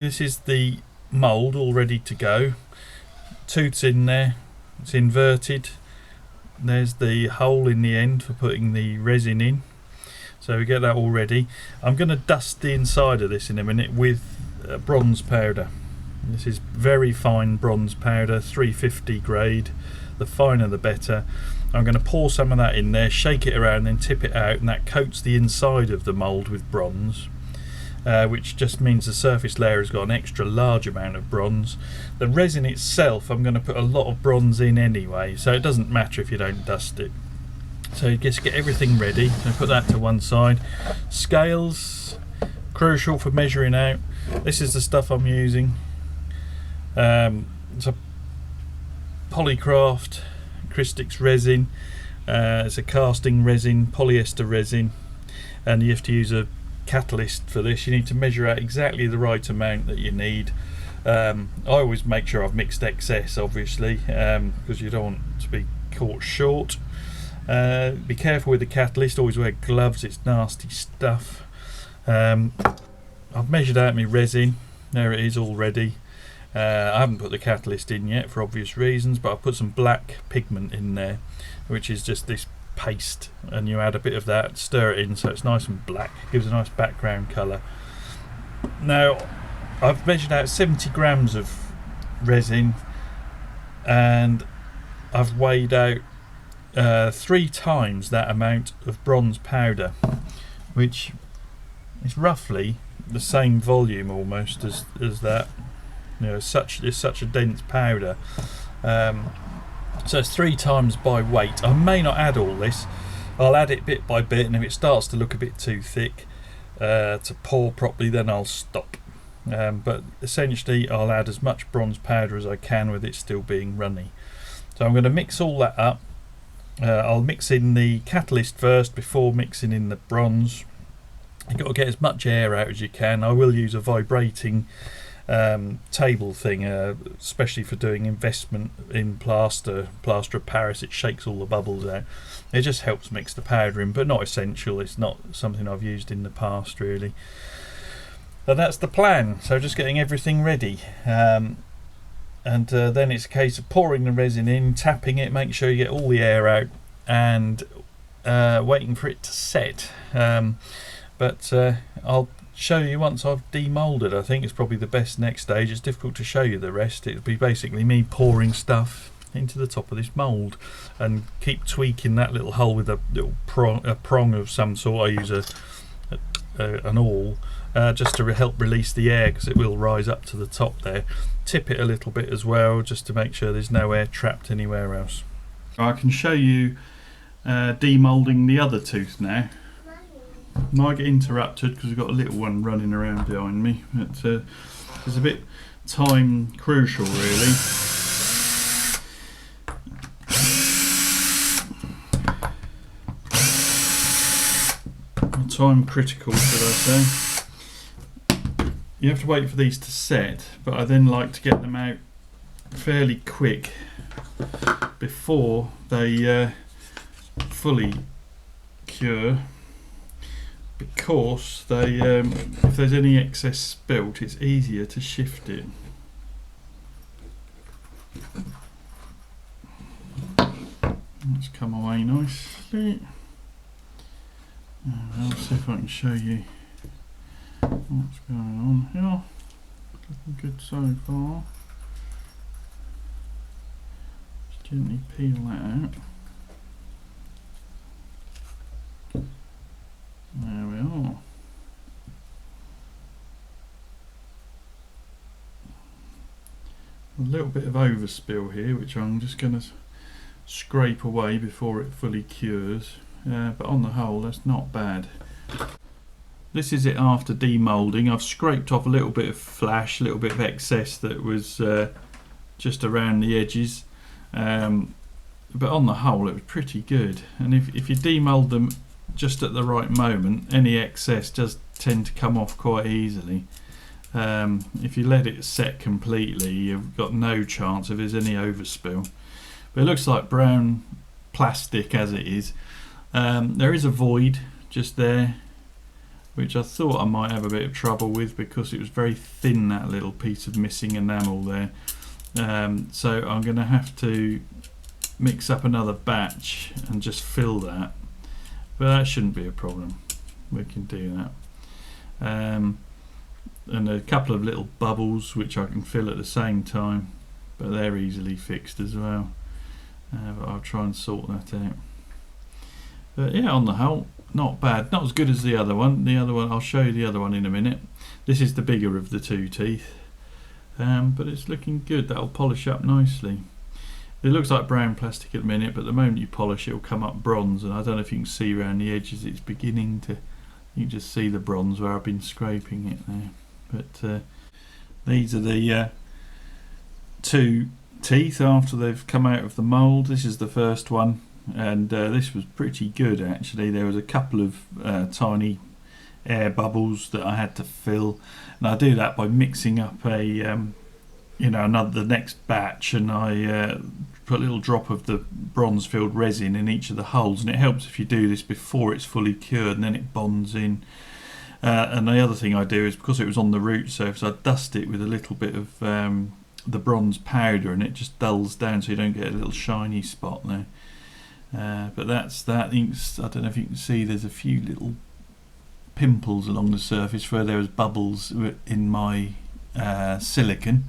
This is the mould all ready to go. Tooth's in there, it's inverted. There's the hole in the end for putting the resin in. So we get that all ready. I'm going to dust the inside of this in a minute with bronze powder. This is very fine bronze powder, 350 grade. The finer the better. I'm going to pour some of that in there, shake it around, then tip it out, and that coats the inside of the mould with bronze. Which just means the surface layer has got an extra large amount of bronze. The resin itself, I'm going to put a lot of bronze in anyway, so it doesn't matter if you don't dust it. So you just get everything ready. So put that to one side. Scales, crucial for measuring out. This is the stuff I'm using. It's a Polycraft Crystix resin. It's a casting resin, polyester resin, and you have to use a catalyst for this. You need to measure out exactly the right amount that you need. I always make sure I've mixed excess, obviously, because you don't want to be caught short. Be careful with the catalyst, always wear gloves, it's nasty stuff. I've measured out my resin, there it is already. I haven't put the catalyst in yet for obvious reasons, but I've put some black pigment in there, which is just this paste, and you add a bit of that, stir it in so it's nice and black, gives a nice background colour. Now I've measured out 70 grams of resin, and I've weighed out 3 times that amount of bronze powder, which is roughly the same volume almost as that. You know, it's such a dense powder. So it's 3 times by weight. I may not add all this. I'll add it bit by bit, and if it starts to look a bit too thick to pour properly, then I'll stop. But essentially I'll add as much bronze powder as I can with it still being runny. So I'm going to mix all that up. I'll mix in the catalyst first before mixing in the bronze. You've got to get as much air out as you can. I will use a vibrating table thing, especially for doing investment in plaster of Paris. It shakes all the bubbles out. It just helps mix the powder in, but not essential. It's not something I've used in the past really. But that's the plan. So just getting everything ready, and then it's a case of pouring the resin in, tapping it, make sure you get all the air out, and waiting for it to set. But I'll show you once I've demolded. I think it's probably the best next stage. It's difficult to show you the rest. It'll be basically me pouring stuff into the top of this mould and keep tweaking that little hole with a little prong of some sort. I use an awl just to help release the air, because it will rise up to the top there. Tip it a little bit as well, just to make sure there's no air trapped anywhere else. I can show you demoulding the other tooth now. Might get interrupted because we've got a little one running around behind me, but it's a bit time crucial really. Time critical, should I say. You have to wait for these to set, but I then like to get them out fairly quick before they fully cure, because they if there's any excess spilt, it's easier to shift it. Let's come away nicely. I'll see if I can show you what's going on here. Looking good so far. Just gently peel that out. There we are. A little bit of overspill here, which I'm just going to scrape away before it fully cures. But on the whole, that's not bad. This is it after demoulding. I've scraped off a little bit of flash, a little bit of excess that was just around the edges. But on the whole, it was pretty good. And if you demould them just at the right moment, any excess does tend to come off quite easily. If you let it set completely, you've got no chance if there's any overspill. But it looks like brown plastic as it is. There is a void just there, which I thought I might have a bit of trouble with because it was very thin, that little piece of missing enamel there. So I'm going to have to mix up another batch and just fill that, but that shouldn't be a problem. We can do that. And a couple of little bubbles which I can fill at the same time, but they're easily fixed as well. But I'll try and sort that out. But yeah, on the whole, not bad. Not as good as the other one. The other one, I'll show you the other one in a minute. This is the bigger of the two teeth, but it's looking good. That'll polish up nicely. It looks like brown plastic at the minute, but the moment you polish, it'll come up bronze. And I don't know if you can see around the edges, it's beginning to. You can just see the bronze where I've been scraping it there. But these are the two teeth after they've come out of the mould. This is the first one, and this was pretty good actually. There was a couple of tiny air bubbles that I had to fill, and I do that by mixing up a the next batch, and I put a little drop of the bronze filled resin in each of the holes, and it helps if you do this before it's fully cured and then it bonds in. And the other thing I do is, because it was on the root surface, I dust it with a little bit of the bronze powder, and it just dulls down so you don't get a little shiny spot there. But that's that. I don't know if you can see, there's a few little pimples along the surface where there was bubbles in my silicone.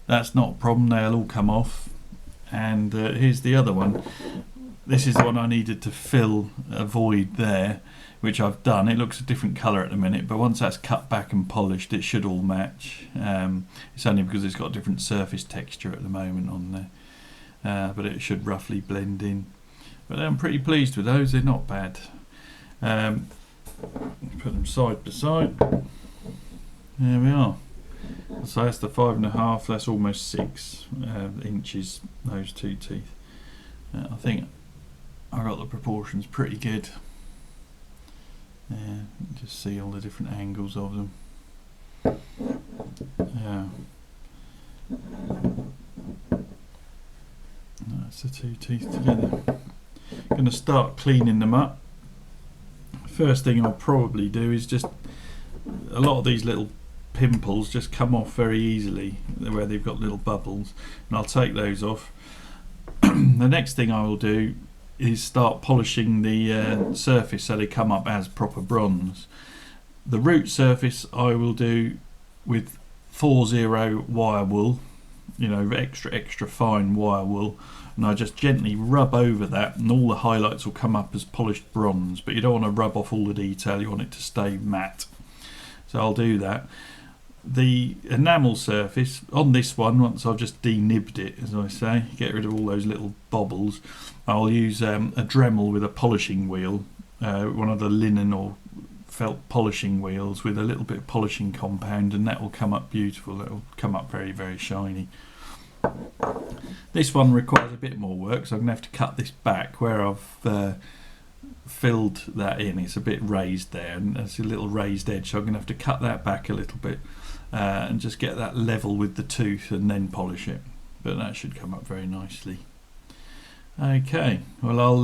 That's not a problem, they'll all come off. And here's the other one. This is the one I needed to fill a void there, which I've done. It looks a different colour at the minute, but once that's cut back and polished, it should all match. It's only because it's got a different surface texture at the moment on there, but it should roughly blend in. But I'm pretty pleased with those, they're not bad. Put them side by side. There we are. So that's the 5.5, that's almost 6 inches, those two teeth. I think I got the proportions pretty good. Yeah, you can just see all the different angles of them. Yeah. That's the two teeth together. Going to start cleaning them up. First thing I'll probably do is just, a lot of these little pimples just come off very easily where they've got little bubbles, and I'll take those off. The next thing I will do is start polishing the surface so they come up as proper bronze. The root surface I will do with 4-0 wire wool, extra fine wire wool, and I just gently rub over that, and all the highlights will come up as polished bronze, but you don't want to rub off all the detail, you want it to stay matte. So I'll do that. The enamel surface on this one, once I've just denibbed it, as I say, get rid of all those little bobbles, I'll use a Dremel with a polishing wheel, one of the linen or felt polishing wheels with a little bit of polishing compound, and that will come up beautiful. It will come up very, very shiny. This one requires a bit more work, so I'm going to have to cut this back where I've filled that in. It's a bit raised there, and there's a little raised edge, so I'm going to have to cut that back a little bit and just get that level with the tooth and then polish it, but that should come up very nicely. Okay, well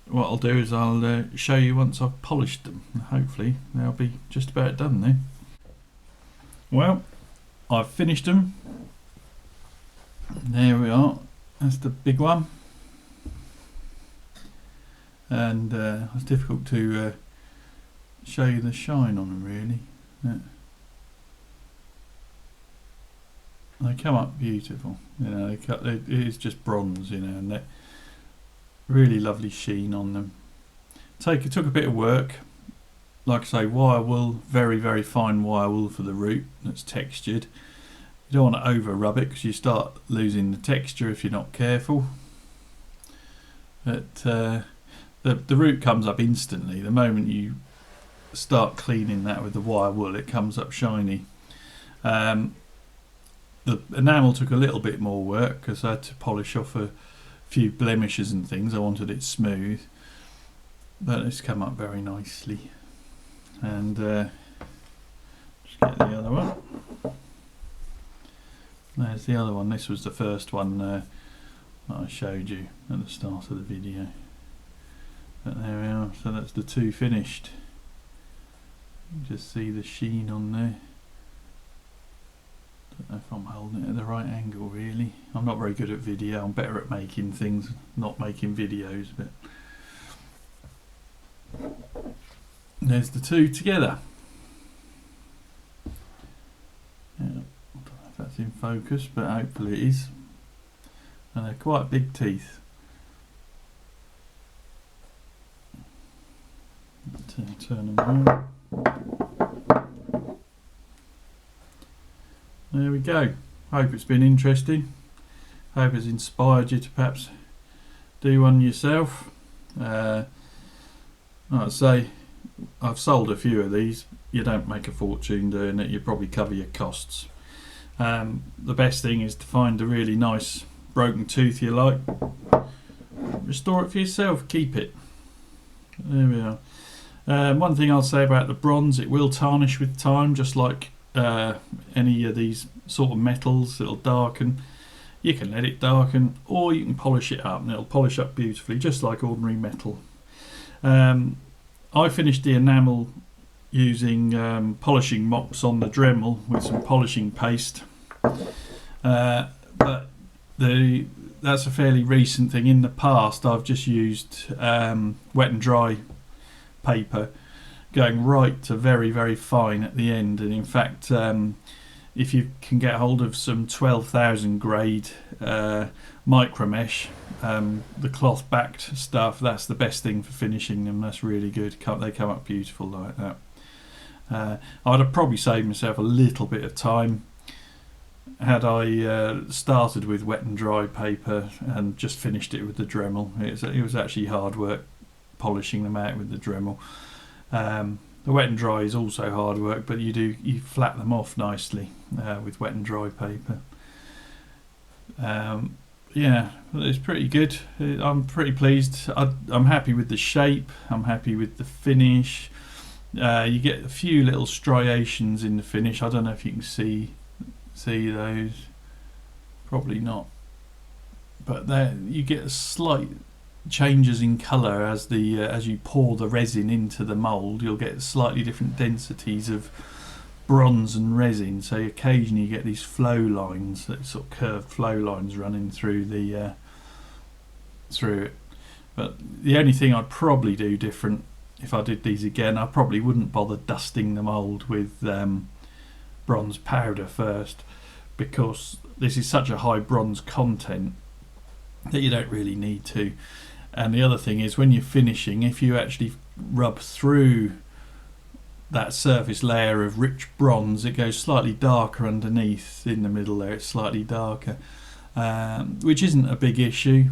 what I'll do is I'll show you once I've polished them. Hopefully they'll be just about done then. Well, I've finished them. There we are, that's the big one, and it's difficult to show you the shine on them really. They come up beautiful, it is just bronze, and they're really lovely sheen on them. It took a bit of work, like I say, wire wool, very, very fine wire wool for the root that's textured. You don't want to over rub it because you start losing the texture if you're not careful. But the root comes up instantly. The moment you start cleaning that with the wire wool, it comes up shiny. The enamel took a little bit more work because I had to polish off a few blemishes and things. I wanted it smooth, but it's come up very nicely. And just get the other one. There's the other one. This was the first one that I showed you at the start of the video. But there we are. So that's the two finished. You can just see the sheen on there. Don't know if I'm holding it at the right angle really. I'm not very good at video. I'm better at making things, not making videos. But there's the two together. Yeah, I don't know if that's in focus, but hopefully it is. And they're quite big teeth. Turn them around. There we go. Hope it's been interesting. Hope it's inspired you to perhaps do one yourself. Like I say, I've sold a few of these. You don't make a fortune doing it. You probably cover your costs. The best thing is to find a really nice broken tooth you like. Restore it for yourself. Keep it. There we are. One thing I'll say about the bronze, it will tarnish with time, just like any of these sort of metals. It'll darken. You can let it darken, or you can polish it up and it'll polish up beautifully, just like ordinary metal. I finished the enamel using polishing mops on the Dremel with some polishing paste, but that's a fairly recent thing. In the past I've just used wet and dry paper, going right to very, very fine at the end. And in fact, if you can get hold of some 12,000 grade micro mesh, the cloth backed stuff, that's the best thing for finishing them. That's really good. They come up beautiful like that. I'd have probably saved myself a little bit of time had I started with wet and dry paper and just finished it with the Dremel. It was actually hard work polishing them out with the Dremel. The wet and dry is also hard work, but you flat them off nicely with wet and dry paper. Yeah, it's pretty good. I'm pretty pleased. I'm happy with the shape. I'm happy with the finish. You get a few little striations in the finish. I don't know if you can see those. Probably not. But there you get a slight changes in colour as you pour the resin into the mould. You'll get slightly different densities of bronze and resin, so occasionally you get these flow lines, that sort of curved flow lines running through it. But the only thing I'd probably do different if I did these again, I probably wouldn't bother dusting the mould with bronze powder first, because this is such a high bronze content that you don't really need to. And the other thing is, when you're finishing, if you actually rub through that surface layer of rich bronze, it goes slightly darker underneath. In the middle there it's slightly darker, which isn't a big issue.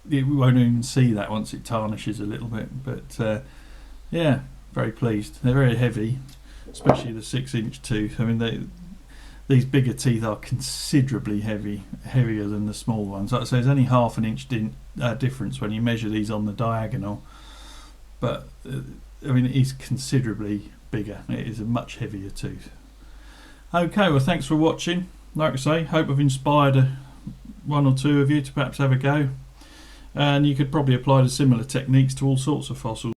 You won't even see that once it tarnishes a little bit. But yeah, very pleased. They're very heavy, especially the 6-inch tooth. I mean, these bigger teeth are considerably heavier than the small ones. Like I say, there's only ½ an inch difference when you measure these on the diagonal, but I mean, it is considerably bigger. It is a much heavier tooth. Okay, well, thanks for watching. Like I say, hope I've inspired one or two of you to perhaps have a go. And you could probably apply the similar techniques to all sorts of fossils.